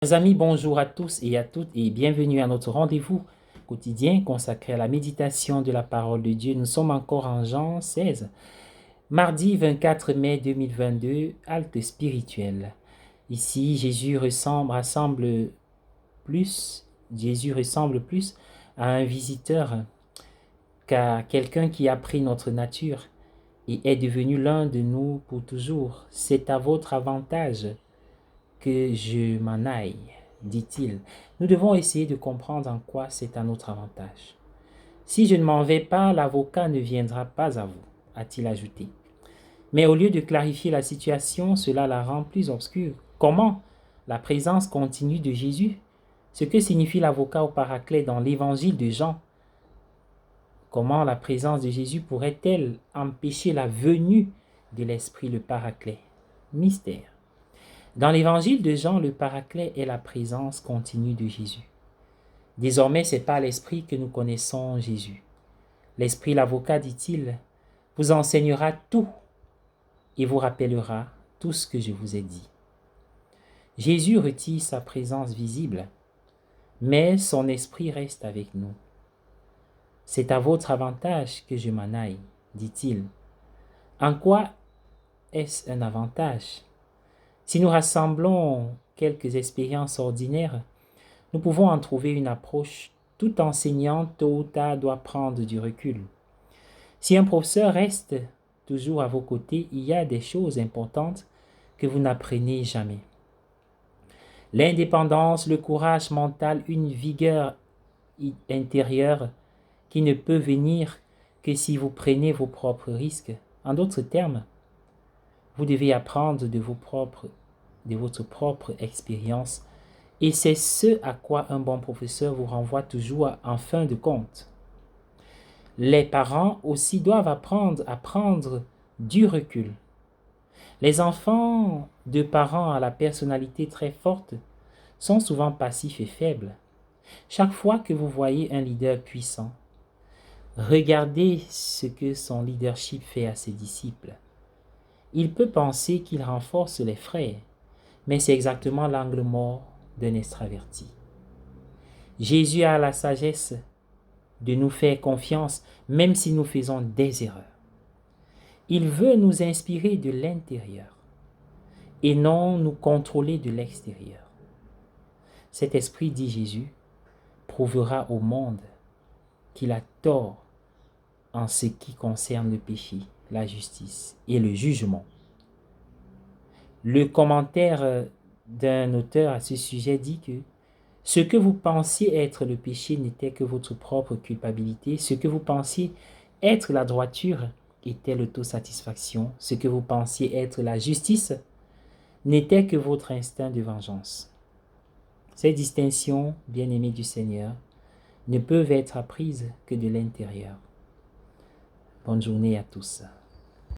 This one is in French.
Mes amis, bonjour à tous et à toutes et bienvenue à notre rendez-vous quotidien consacré à la méditation de la parole de Dieu. Nous sommes encore en Jean 16, mardi 24 mai 2022, halte spirituelle. Ici, Jésus ressemble plus à un visiteur qu'à quelqu'un qui a pris notre nature et est devenu l'un de nous pour toujours. C'est à votre avantage que je m'en aille, dit-il. Nous devons essayer de comprendre en quoi c'est à notre avantage. Si je ne m'en vais pas, l'avocat ne viendra pas à vous, a-t-il ajouté. Mais au lieu de clarifier la situation, cela la rend plus obscure. Comment la présence continue de Jésus, ce que signifie l'avocat au Paraclet dans l'évangile de Jean, comment la présence de Jésus pourrait-elle empêcher la venue de l'Esprit le Paraclet? Mystère. Dans l'évangile de Jean, le Paraclet est la présence continue de Jésus. Désormais, c'est par l'Esprit que nous connaissons Jésus. L'Esprit, l'avocat, dit-il, vous enseignera tout et vous rappellera tout ce que je vous ai dit. Jésus retire sa présence visible, mais son Esprit reste avec nous. C'est à votre avantage que je m'en aille, dit-il. En quoi est-ce un avantage? Si nous rassemblons quelques expériences ordinaires, nous pouvons en trouver une approche. Tout enseignant, tôt ou tard, doit prendre du recul. Si un professeur reste toujours à vos côtés, il y a des choses importantes que vous n'apprenez jamais. L'indépendance, le courage mental, une vigueur intérieure qui ne peut venir que si vous prenez vos propres risques. En d'autres termes, vous devez apprendre de votre propre expérience. Et c'est ce à quoi un bon professeur vous renvoie toujours en fin de compte. Les parents aussi doivent apprendre à prendre du recul. Les enfants de parents à la personnalité très forte sont souvent passifs et faibles. Chaque fois que vous voyez un leader puissant, regardez ce que son leadership fait à ses disciples. Il peut penser qu'il renforce les frères, mais c'est exactement l'angle mort d'un extraverti. Jésus a la sagesse de nous faire confiance même si nous faisons des erreurs. Il veut nous inspirer de l'intérieur et non nous contrôler de l'extérieur. Cet esprit, dit Jésus, prouvera au monde qu'il a tort en ce qui concerne le péché, la justice et le jugement. Le commentaire d'un auteur à ce sujet dit que ce que vous pensiez être le péché n'était que votre propre culpabilité. Ce que vous pensiez être la droiture était l'autosatisfaction. Ce que vous pensiez être la justice n'était que votre instinct de vengeance. Ces distinctions, bien-aimés du Seigneur, ne peuvent être apprises que de l'intérieur. Bonne journée à tous.